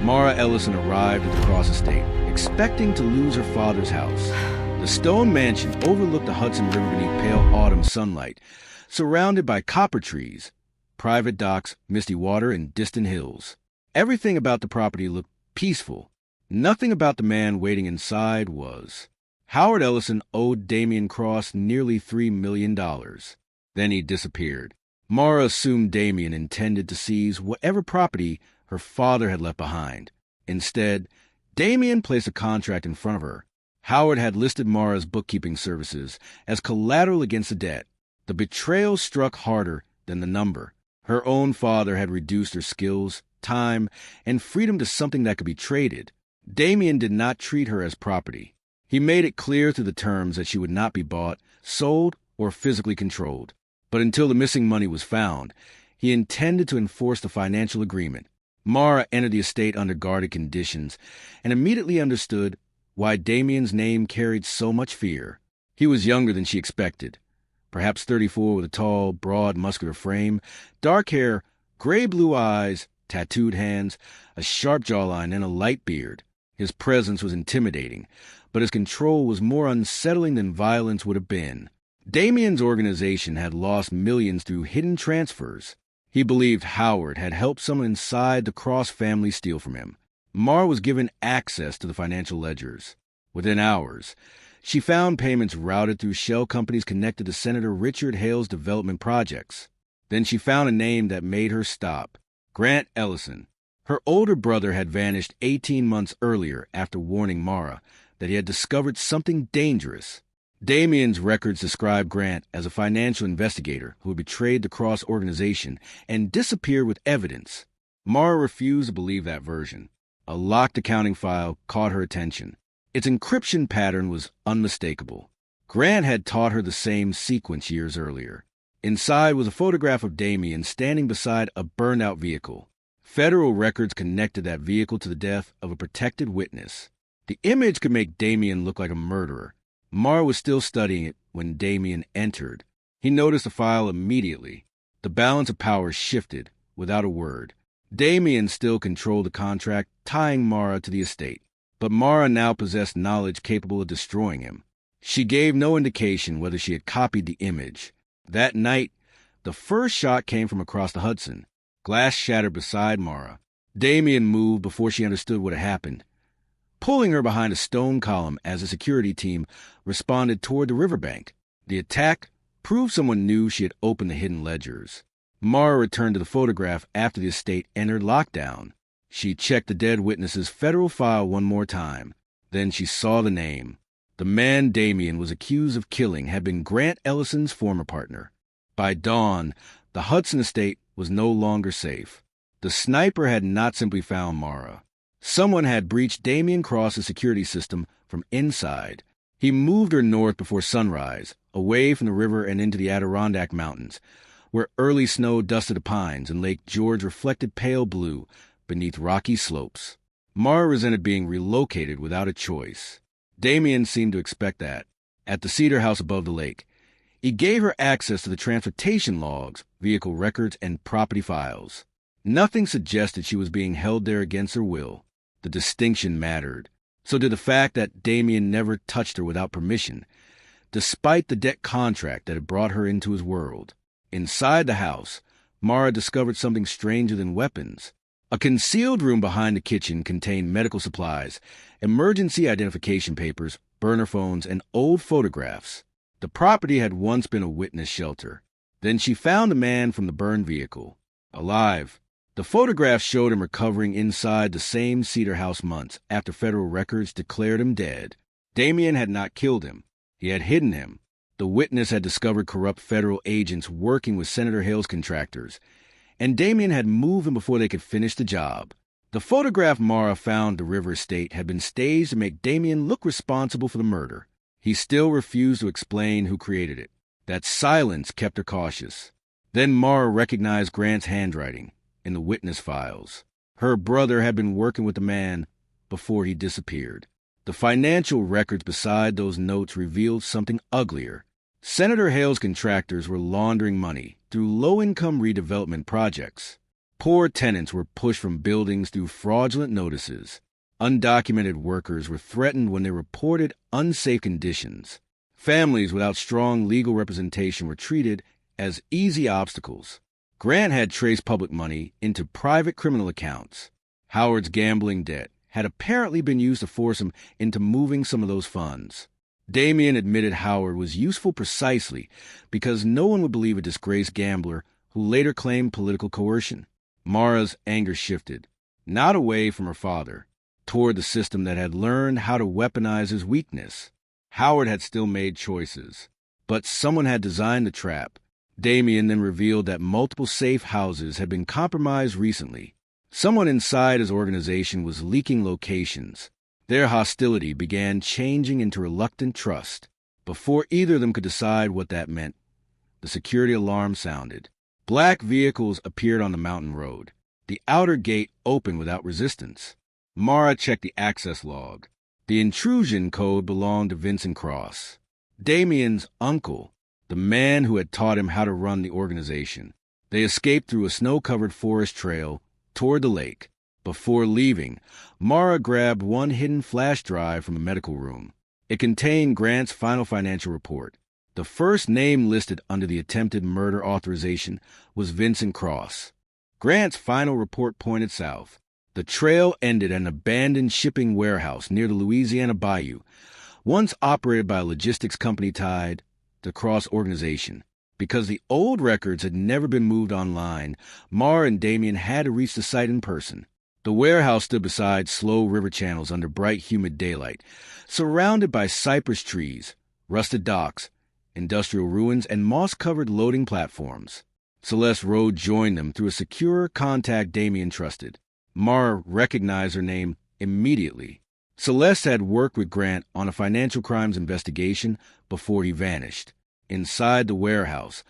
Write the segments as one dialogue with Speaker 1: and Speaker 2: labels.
Speaker 1: Mara Ellison arrived at the Cross estate, expecting to lose her father's house. The stone mansion overlooked the Hudson River beneath pale autumn sunlight, surrounded by copper trees, private docks, misty water, and distant hills. Everything about the property looked peaceful. Nothing about the man waiting inside was. Howard Ellison owed Damian Cross nearly $3 million. Then he disappeared. Mara assumed Damian intended to seize whatever property her father had left behind. Instead, Damian placed a contract in front of her. Howard had listed Mara's bookkeeping services as collateral against the debt. The betrayal struck harder than the number. Her own father had reduced her skills, time, and freedom to something that could be traded. Damian did not treat her as property. He made it clear through the terms that she would not be bought, sold, or physically controlled. But until the missing money was found, he intended to enforce the financial agreement. Mara entered the estate under guarded conditions and immediately understood why Damian's name carried so much fear. He was younger than she expected. Perhaps 34, with a tall, broad, muscular frame, dark hair, gray-blue eyes, tattooed hands, a sharp jawline, and a light beard. His presence was intimidating, but his control was more unsettling than violence would have been. Damian's organization had lost millions through hidden transfers. He believed Howard had helped someone inside the Cross family steal from him. Mara was given access to the financial ledgers. Within hours, she found payments routed through shell companies connected to Senator Richard Hale's development projects. Then she found a name that made her stop: Grant Ellison. Her older brother had vanished 18 months earlier after warning Mara that he had discovered something dangerous. Damian's records describe Grant as a financial investigator who had betrayed the Cross organization and disappeared with evidence. Mara refused to believe that version. A locked accounting file caught her attention. Its encryption pattern was unmistakable. Grant had taught her the same sequence years earlier. Inside was a photograph of Damian standing beside a burned-out vehicle. Federal records connected that vehicle to the death of a protected witness. The image could make Damian look like a murderer. Mara was still studying it when Damian entered. He noticed the file immediately. The balance of power shifted without a word. Damian still controlled the contract, tying Mara to the estate. But Mara now possessed knowledge capable of destroying him. She gave no indication whether she had copied the image. That night, the first shot came from across the Hudson. Glass shattered beside Mara. Damian moved before she understood what had happened, pulling her behind a stone column as a security team responded toward the riverbank. The attack proved someone knew she had opened the hidden ledgers. Mara returned to the photograph after the estate entered lockdown. She checked the dead witness's federal file one more time. Then she saw the name. The man Damian was accused of killing had been Grant Ellison's former partner. By dawn, the Hudson estate was no longer safe. The sniper had not simply found Mara. Someone had breached Damian Cross's security system from inside. He moved her north before sunrise, away from the river and into the Adirondack Mountains, where early snow dusted the pines and Lake George reflected pale blue beneath rocky slopes. Mara resented being relocated without a choice. Damian seemed to expect that. At the Cedar House above the lake, he gave her access to the transportation logs, vehicle records, and property files. Nothing suggested she was being held there against her will. The distinction mattered. So did the fact that Damian never touched her without permission, despite the debt contract that had brought her into his world. Inside the house, Mara discovered something stranger than weapons. A concealed room behind the kitchen contained medical supplies, emergency identification papers, burner phones, and old photographs. The property had once been a witness shelter. Then she found the man from the burned vehicle, alive. The photographs showed him recovering inside the same Cedar House months after federal records declared him dead. Damian had not killed him. He had hidden him. The witness had discovered corrupt federal agents working with Senator Hale's contractors, and Damian had moved him before they could finish the job. The photograph Mara found at the River Estate had been staged to make Damian look responsible for the murder. He still refused to explain who created it. That silence kept her cautious. Then Mara recognized Grant's handwriting in the witness files. Her brother had been working with the man before he disappeared. The financial records beside those notes revealed something uglier. Senator Hale's contractors were laundering money through low-income redevelopment projects. Poor tenants were pushed from buildings through fraudulent notices. Undocumented workers were threatened when they reported unsafe conditions. Families without strong legal representation were treated as easy obstacles. Grant had traced public money into private criminal accounts. Howard's gambling debt had apparently been used to force him into moving some of those funds. Damian admitted Howard was useful precisely because no one would believe a disgraced gambler who later claimed political coercion. Mara's anger shifted, not away from her father, toward the system that had learned how to weaponize his weakness. Howard had still made choices, but someone had designed the trap. Damian then revealed that multiple safe houses had been compromised recently. Someone inside his organization was leaking locations. Their hostility began changing into reluctant trust. Before either of them could decide what that meant, the security alarm sounded. Black vehicles appeared on the mountain road. The outer gate opened without resistance. Mara checked the access log. The intrusion code belonged to Vincent Cross, Damian's uncle, the man who had taught him how to run the organization. They escaped through a snow-covered forest trail toward the lake. Before leaving, Mara grabbed one hidden flash drive from a medical room. It contained Grant's final financial report. The first name listed under the attempted murder authorization was Vincent Cross. Grant's final report pointed south. The trail ended at an abandoned shipping warehouse near the Louisiana bayou, once operated by a logistics company tied to the Cross organization. Because the old records had never been moved online, Mara and Damian had to reach the site in person. The warehouse stood beside slow river channels under bright, humid daylight, surrounded by cypress trees, rusted docks, industrial ruins, and moss-covered loading platforms. Celeste Road joined them through a secure contact Damian trusted. Mara recognized her name immediately. Celeste had worked with Grant on a financial crimes investigation before he vanished. Inside the warehouse,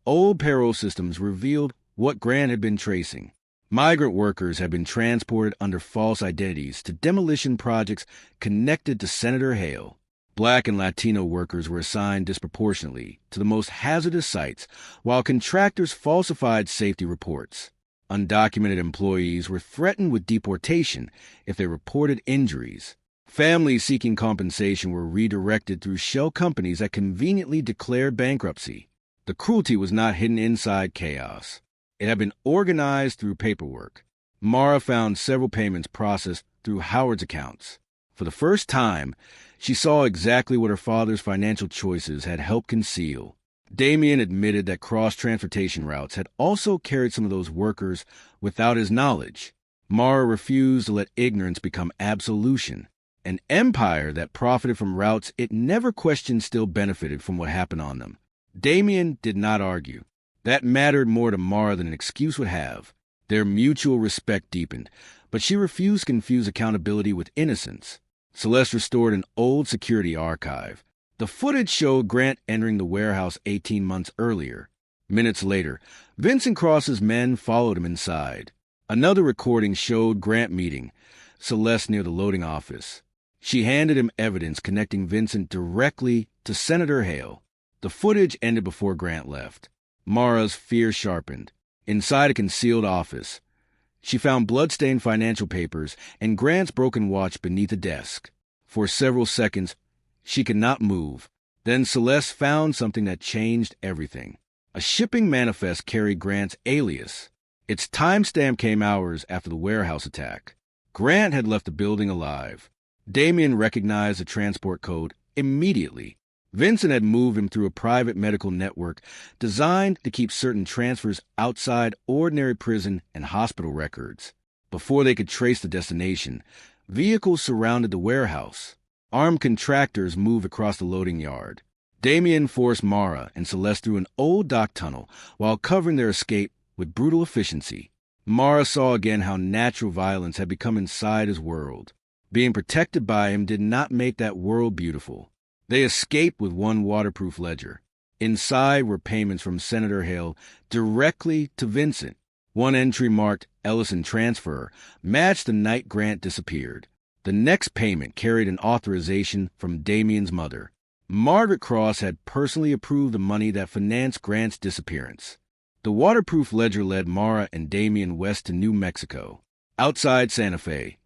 Speaker 1: old payroll systems revealed what Grant had been tracing. Migrant workers had been transported under false identities to demolition projects connected to Senator Hale. Black and Latino workers were assigned disproportionately to the most hazardous sites, while contractors falsified safety reports. Undocumented employees were threatened with deportation if they reported injuries. Families seeking compensation were redirected through shell companies that conveniently declared bankruptcy. The cruelty was not hidden inside chaos. It had been organized through paperwork. Mara found several payments processed through Howard's accounts. For the first time, she saw exactly what her father's financial choices had helped conceal. Damian admitted that cross-transportation routes had also carried some of those workers without his knowledge. Mara refused to let ignorance become absolution. An empire that profited from routes it never questioned still benefited from what happened on them. Damian did not argue. That mattered more to Mara than an excuse would have. Their mutual respect deepened, but she refused to confuse accountability with innocence. Celeste restored an old security archive. The footage showed Grant entering the warehouse 18 months earlier. Minutes later, Vincent Cross's men followed him inside. Another recording showed Grant meeting Celeste near the loading office. She handed him evidence connecting Vincent directly to Senator Hale. The footage ended before Grant left. Mara's fear sharpened. Inside a concealed office, she found blood-stained financial papers and Grant's broken watch beneath a desk. For several seconds, she could not move. Then Celeste found something that changed everything. A shipping manifest carried Grant's alias. Its timestamp came hours after the warehouse attack. Grant had left the building alive. Damian recognized the transport code immediately. Vincent had moved him through a private medical network designed to keep certain transfers outside ordinary prison and hospital records. Before they could trace the destination, vehicles surrounded the warehouse. Armed contractors moved across the loading yard. Damian forced Mara and Celeste through an old dock tunnel while covering their escape with brutal efficiency. Mara saw again how natural violence had become inside his world. Being protected by him did not make that world beautiful. They escaped with one waterproof ledger. Inside were payments from Senator Hale directly to Vincent. One entry marked Ellison Transfer matched the night Grant disappeared. The next payment carried an authorization from Damian's mother. Margaret Cross had personally approved the money that financed Grant's disappearance. The waterproof ledger led Mara and Damian west to New Mexico. Outside Santa Fe,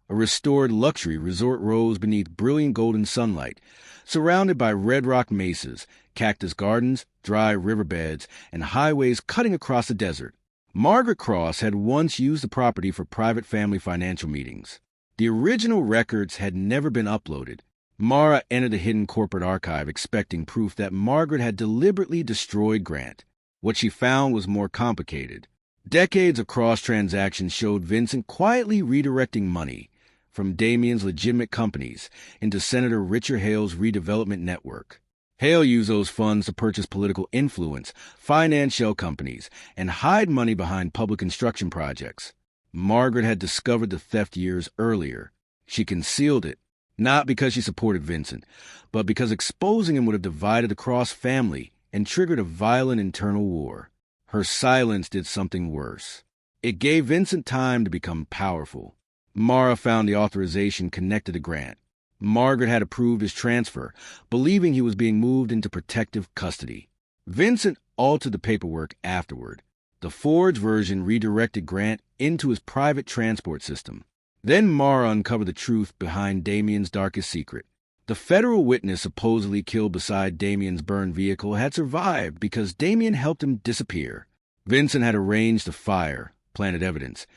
Speaker 1: a restored luxury resort rose beneath brilliant golden sunlight, surrounded by red rock mesas, cactus gardens, dry riverbeds, and highways cutting across the desert. Margaret Cross had once used the property for private family financial meetings. The original records had never been uploaded. Mara entered the hidden corporate archive expecting proof that Margaret had deliberately destroyed Grant. What she found was more complicated. Decades of cross-transactions showed Vincent quietly redirecting money from Damian's legitimate companies into Senator Richard Hale's redevelopment network. Hale used those funds to purchase political influence, finance shell companies, and hide money behind public construction projects. Margaret had discovered the theft years earlier. She concealed it, not because she supported Vincent, but because exposing him would have divided the Cross family and triggered a violent internal war. Her silence did something worse. It gave Vincent time to become powerful. Mara found the authorization connected to Grant. Margaret had approved his transfer, believing he was being moved into protective custody. Vincent altered the paperwork afterward. The forged version redirected Grant into his private transport system. Then Mara uncovered the truth behind Damian's darkest secret. The federal witness supposedly killed beside Damian's burned vehicle had survived because Damian helped him disappear. Vincent had arranged the fire, planted evidence,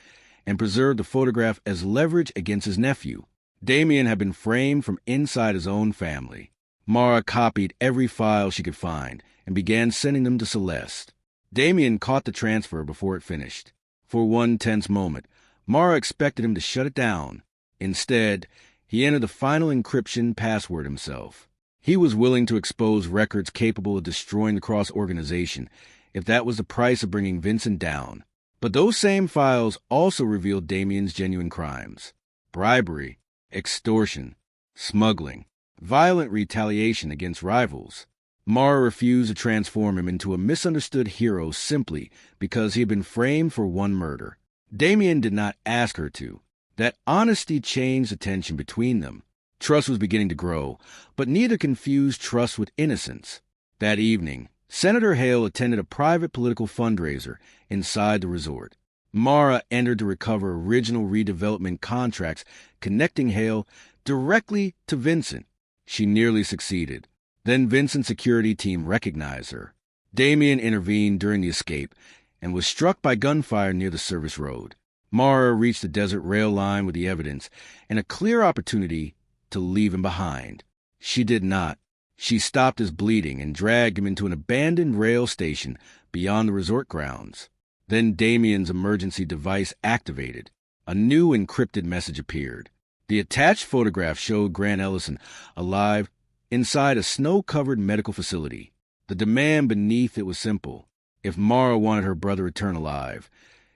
Speaker 1: and preserved the photograph as leverage against his nephew. Damian had been framed from inside his own family. Mara copied every file she could find and began sending them to Celeste. Damian caught the transfer before it finished. For one tense moment, Mara expected him to shut it down. Instead, he entered the final encryption password himself. He was willing to expose records capable of destroying the Cross organization if that was the price of bringing Vincent down. But those same files also revealed Damian's genuine crimes: bribery, extortion, smuggling, violent retaliation against rivals. Mara refused to transform him into a misunderstood hero simply because he had been framed for one murder. Damian did not ask her to. That honesty changed the tension between them. Trust was beginning to grow, but neither confused trust with innocence. That evening, Senator Hale attended a private political fundraiser inside the resort. Mara entered to recover original redevelopment contracts connecting Hale directly to Vincent. She nearly succeeded. Then Vincent's security team recognized her. Damian intervened during the escape and was struck by gunfire near the service road. Mara reached the desert rail line with the evidence and a clear opportunity to leave him behind. She did not. She stopped his bleeding and dragged him into an abandoned rail station beyond the resort grounds. Then Damian's emergency device activated. A new encrypted message appeared. The attached photograph showed Grant Ellison alive inside a snow-covered medical facility. The demand beneath it was simple. If Mara wanted her brother returned alive,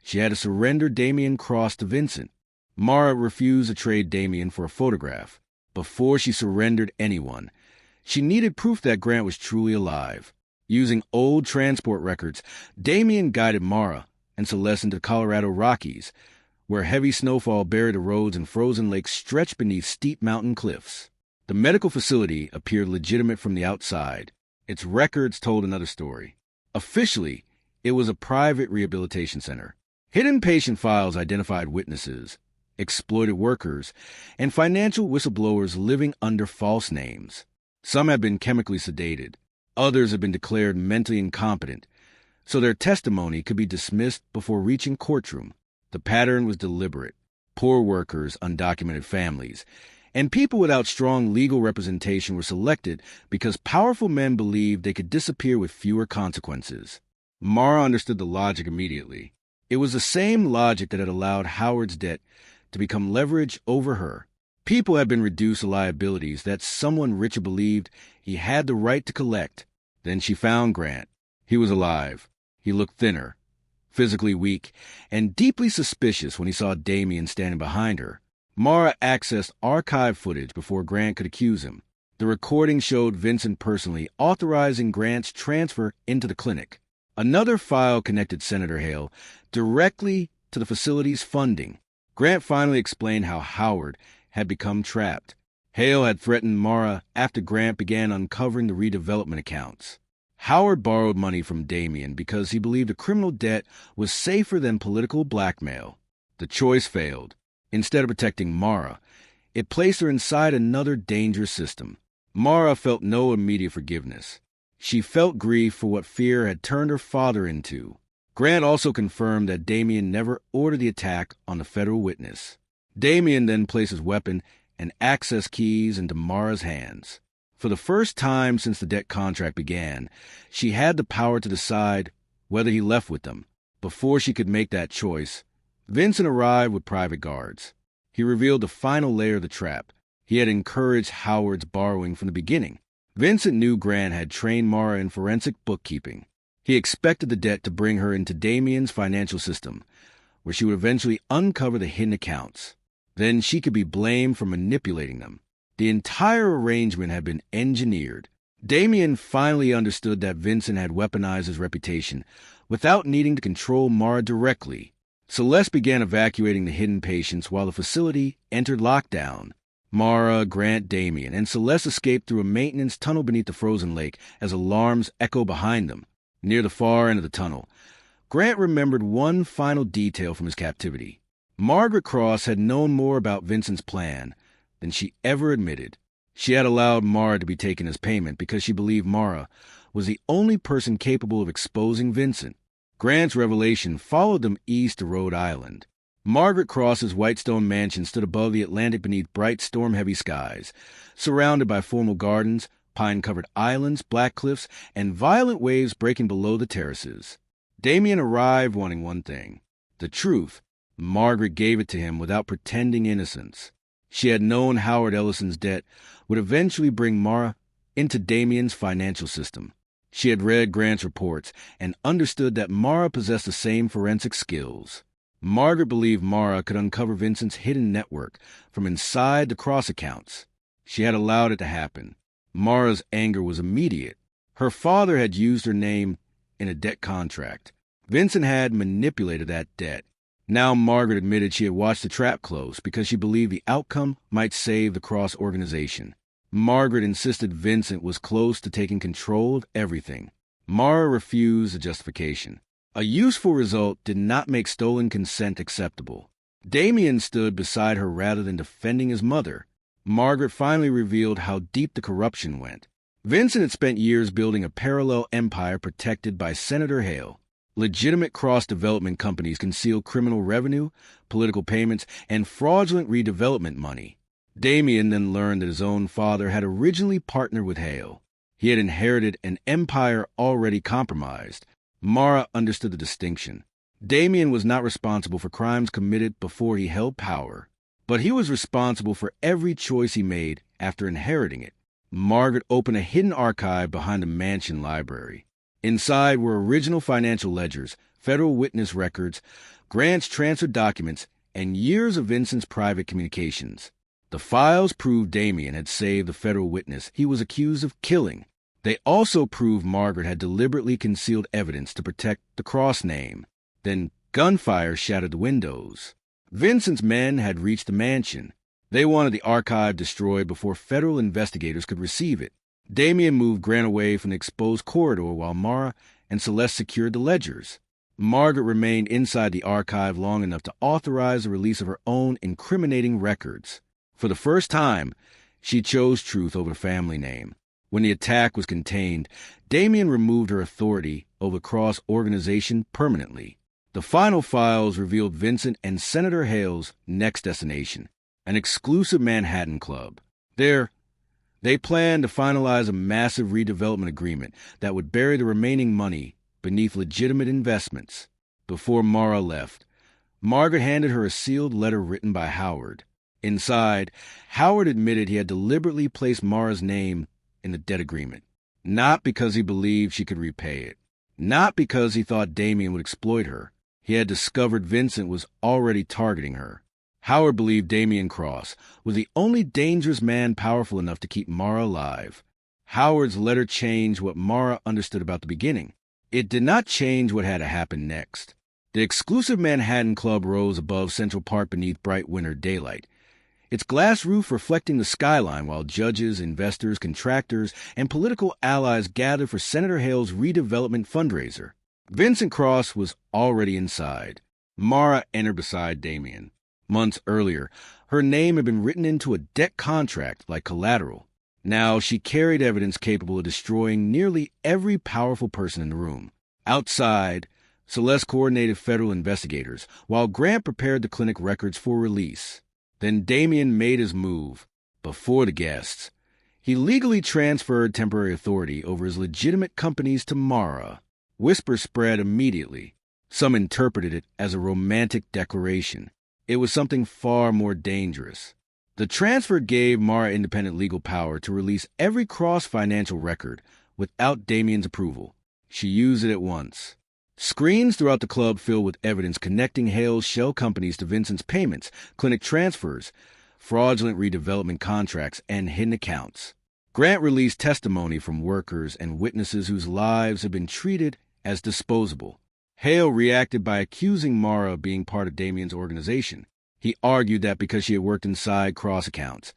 Speaker 1: she had to surrender Damian Cross to Vincent. Mara refused to trade Damian for a photograph. Before she surrendered anyone, she needed proof that Grant was truly alive. Using old transport records, Damian guided Mara and Celeste into the Colorado Rockies, where heavy snowfall buried the roads and frozen lakes stretched beneath steep mountain cliffs. The medical facility appeared legitimate from the outside. Its records told another story. Officially, it was a private rehabilitation center. Hidden patient files identified witnesses, exploited workers, and financial whistleblowers living under false names. Some had been chemically sedated. Others had been declared mentally incompetent, so their testimony could be dismissed before reaching courtroom. The pattern was deliberate. Poor workers, undocumented families, and people without strong legal representation were selected because powerful men believed they could disappear with fewer consequences. Mara understood the logic immediately. It was the same logic that had allowed Howard's debt to become leverage over her. People had been reduced to liabilities that someone richer believed he had the right to collect. Then she found Grant. He was alive. He looked thinner, physically weak, and deeply suspicious when he saw Damian standing behind her. Mara accessed archive footage before Grant could accuse him. The recording showed Vincent personally authorizing Grant's transfer into the clinic. Another file connected Senator Hale directly to the facility's funding. Grant finally explained how Howard had become trapped. Hale had threatened Mara after Grant began uncovering the redevelopment accounts. Howard borrowed money from Damian because he believed a criminal debt was safer than political blackmail. The choice failed. Instead of protecting Mara, it placed her inside another dangerous system. Mara felt no immediate forgiveness. She felt grief for what fear had turned her father into. Grant also confirmed that Damian never ordered the attack on the federal witness. Damian then placed his weapon and access keys into Mara's hands. For the first time since the debt contract began, she had the power to decide whether he left with them. Before she could make that choice, Vincent arrived with private guards. He revealed the final layer of the trap. He had encouraged Howard's borrowing from the beginning. Vincent knew Grant had trained Mara in forensic bookkeeping. He expected the debt to bring her into Damian's financial system, where she would eventually uncover the hidden accounts. Then she could be blamed for manipulating them. The entire arrangement had been engineered. Damian finally understood that Vincent had weaponized his reputation without needing to control Mara directly. Celeste began evacuating the hidden patients while the facility entered lockdown. Mara, Grant, Damian, and Celeste escaped through a maintenance tunnel beneath the frozen lake as alarms echoed behind them. Near the far end of the tunnel, Grant remembered one final detail from his captivity. Margaret Cross had known more about Vincent's plan than she ever admitted. She had allowed Mara to be taken as payment because she believed Mara was the only person capable of exposing Vincent. Grant's revelation followed them east to Rhode Island. Margaret Cross's Whitestone mansion stood above the Atlantic beneath bright storm-heavy skies, surrounded by formal gardens, pine-covered islands, black cliffs, and violent waves breaking below the terraces. Damian arrived wanting one thing: the truth. Margaret gave it to him without pretending innocence. She had known Howard Ellison's debt would eventually bring Mara into Damian's financial system. She had read Grant's reports and understood that Mara possessed the same forensic skills. Margaret believed Mara could uncover Vincent's hidden network from inside the Cross accounts. She had allowed it to happen. Mara's anger was immediate. Her father had used her name in a debt contract. Vincent had manipulated that debt. Now Margaret admitted she had watched the trap close because she believed the outcome might save the Cross organization. Margaret insisted Vincent was close to taking control of everything. Mara refused a justification. A useful result did not make stolen consent acceptable. Damian stood beside her rather than defending his mother. Margaret finally revealed how deep the corruption went. Vincent had spent years building a parallel empire protected by Senator Hale. Legitimate cross-development companies concealed criminal revenue, political payments, and fraudulent redevelopment money. Damian then learned that his own father had originally partnered with Hale. He had inherited an empire already compromised. Mara understood the distinction. Damian was not responsible for crimes committed before he held power, but he was responsible for every choice he made after inheriting it. Margaret opened a hidden archive behind the mansion library. Inside were original financial ledgers, federal witness records, Grant's transfer documents, and years of Vincent's private communications. The files proved Damian had saved the federal witness he was accused of killing. They also proved Margaret had deliberately concealed evidence to protect the Cross name. Then gunfire shattered the windows. Vincent's men had reached the mansion. They wanted the archive destroyed before federal investigators could receive it. Damian moved Grant away from the exposed corridor while Mara and Celeste secured the ledgers. Margaret remained inside the archive long enough to authorize the release of her own incriminating records. For the first time, she chose truth over the family name. When the attack was contained, Damian removed her authority over the Cross organization permanently. The final files revealed Vincent and Senator Hale's next destination, an exclusive Manhattan club. There, they planned to finalize a massive redevelopment agreement that would bury the remaining money beneath legitimate investments. Before Mara left, Margaret handed her a sealed letter written by Howard. Inside, Howard admitted he had deliberately placed Mara's name in the debt agreement, not because he believed she could repay it, not because he thought Damian would exploit her. He had discovered Vincent was already targeting her. Howard believed Damian Cross was the only dangerous man powerful enough to keep Mara alive. Howard's letter changed what Mara understood about the beginning. It did not change what had to happen next. The exclusive Manhattan Club rose above Central Park beneath bright winter daylight. its glass roof reflecting the skyline while judges, investors, contractors, and political allies gathered for Senator Hale's redevelopment fundraiser. Vincent Cross was already inside. Mara entered beside Damian. Months earlier, her name had been written into a debt contract like collateral. Now she carried evidence capable of destroying nearly every powerful person in the room. Outside, Celeste coordinated federal investigators, while Grant prepared the clinic records for release. Then Damian made his move, before the guests. He legally transferred temporary authority over his legitimate companies to Mara. Whispers spread immediately. Some interpreted it as a romantic declaration. It was something far more dangerous. The transfer gave Mara independent legal power to release every Cross financial record without Damian's approval. She used it at once. Screens throughout the club filled with evidence connecting Hale's shell companies to Vincent's payments, clinic transfers, fraudulent redevelopment contracts, and hidden accounts. Grant released testimony from workers and witnesses whose lives had been treated as disposable. Hale reacted by accusing Mara of being part of Damian's organization. He argued that because she had worked inside Cross accounts,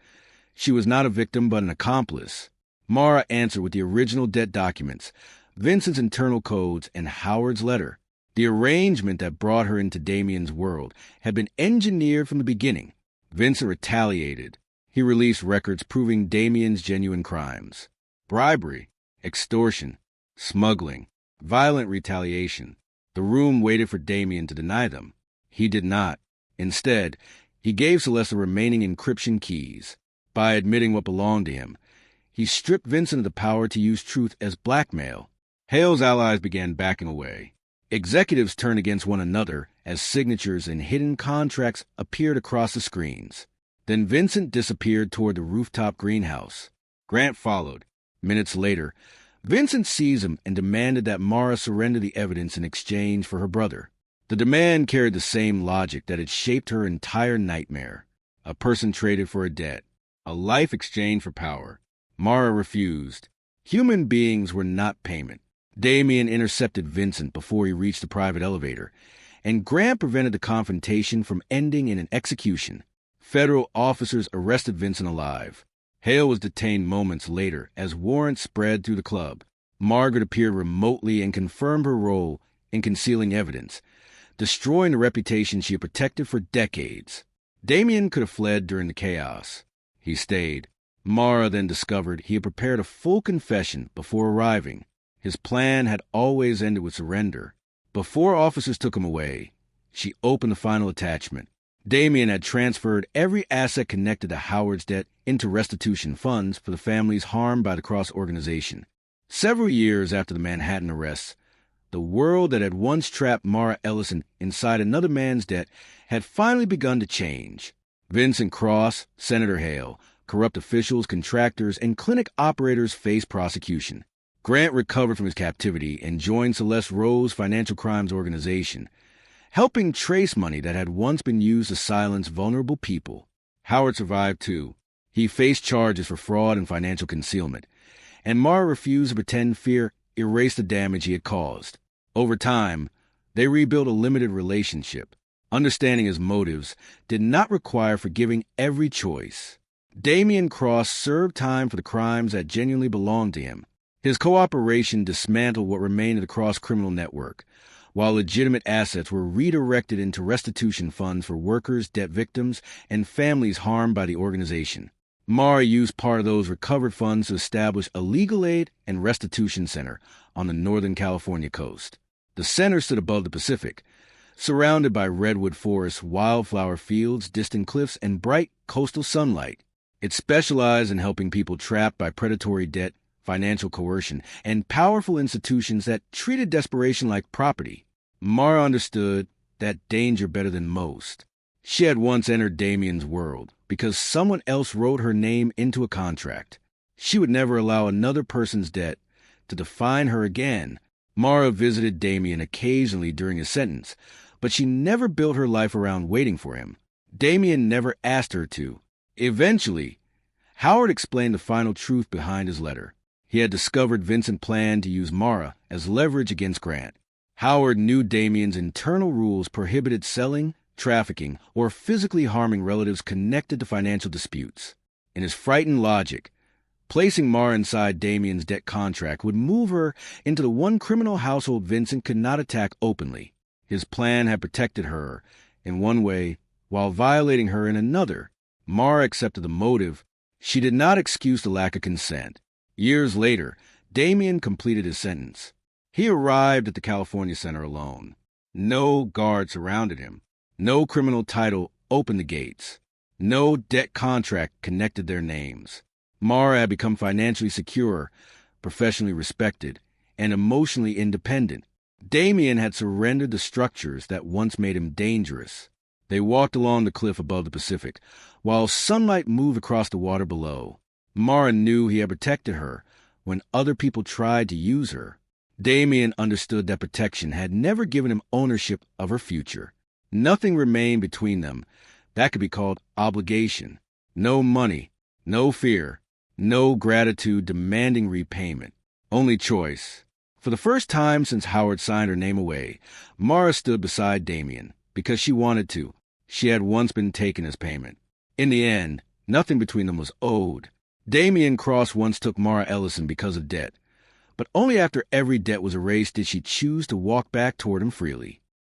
Speaker 1: she was not a victim but an accomplice. Mara answered with the original debt documents, Vincent's internal codes, and Howard's letter. The arrangement that brought her into Damian's world had been engineered from the beginning. Vincent retaliated. He released records proving Damian's genuine crimes: bribery, extortion, smuggling, violent retaliation. The room waited for Damian to deny them. He did not. Instead, he gave Celeste the remaining encryption keys. By admitting what belonged to him, he stripped Vincent of the power to use truth as blackmail. Hale's allies began backing away. Executives turned against one another as signatures and hidden contracts appeared across the screens. Then Vincent disappeared toward the rooftop greenhouse. Grant followed. Minutes later, Vincent seized him and demanded that Mara surrender the evidence in exchange for her brother. The demand carried the same logic that had shaped her entire nightmare. A person traded for a debt, a life exchanged for power. Mara refused. Human beings were not payment. Damian intercepted Vincent before he reached the private elevator, and Grant prevented the confrontation from ending in an execution. Federal officers arrested Vincent alive. Hale was detained moments later as warrants spread through the club. Margaret appeared remotely and confirmed her role in concealing evidence, destroying the reputation she had protected for decades. Damian could have fled during the chaos. He stayed. Mara then discovered he had prepared a full confession before arriving. His plan had always ended with surrender. Before officers took him away, she opened the final attachment. Damian had transferred every asset connected to Howard's debt into restitution funds for the families harmed by the Cross organization. Several years after the Manhattan arrests, the world that had once trapped Mara Ellison inside another man's debt had finally begun to change. Vincent Cross, Senator Hale, corrupt officials, contractors, and clinic operators faced prosecution. Grant recovered from his captivity and joined Celeste Rowe's financial crimes organization, helping trace money that had once been used to silence vulnerable people. Howard survived, too. He faced charges for fraud and financial concealment, and Mara refused to pretend fear erased the damage he had caused. Over time, they rebuilt a limited relationship. Understanding his motives did not require forgiving every choice. Damian Cross served time for the crimes that genuinely belonged to him. His cooperation dismantled what remained of the Cross criminal network, while legitimate assets were redirected into restitution funds for workers, debt victims, and families harmed by the organization. Mara used part of those recovered funds to establish a legal aid and restitution center on the Northern California coast. The center stood above the Pacific, surrounded by redwood forests, wildflower fields, distant cliffs, and bright coastal sunlight. It specialized in helping people trapped by predatory debt, financial coercion, and powerful institutions that treated desperation like property. Mara understood that danger better than most. She had once entered Damian's world because someone else wrote her name into a contract. She would never allow another person's debt to define her again. Mara visited Damian occasionally during his sentence, but she never built her life around waiting for him. Damian never asked her to. Eventually, Howard explained the final truth behind his letter. He had discovered Vincent planned to use Mara as leverage against Grant. Howard knew Damian's internal rules prohibited selling, trafficking, or physically harming relatives connected to financial disputes. In his frightened logic, placing Mara inside Damian's debt contract would move her into the one criminal household Vincent could not attack openly. His plan had protected her in one way while violating her in another. Mara accepted the motive. She did not excuse the lack of consent. Years later, Damian completed his sentence. He arrived at the California Center alone. No guard surrounded him. No criminal title opened the gates. No debt contract connected their names. Mara had become financially secure, professionally respected, and emotionally independent. Damian had surrendered the structures that once made him dangerous. They walked along the cliff above the Pacific, while sunlight moved across the water below. Mara knew he had protected her when other people tried to use her. Damian understood that protection had never given him ownership of her future. Nothing remained between them that could be called obligation. No money, no fear, no gratitude demanding repayment. Only choice. For the first time since Howard signed her name away, Mara stood beside Damian because she wanted to. She had once been taken as payment. In the end, nothing between them was owed. Damian Cross once took Mara Ellison because of debt, but only after every debt was erased did she choose to walk back toward him freely.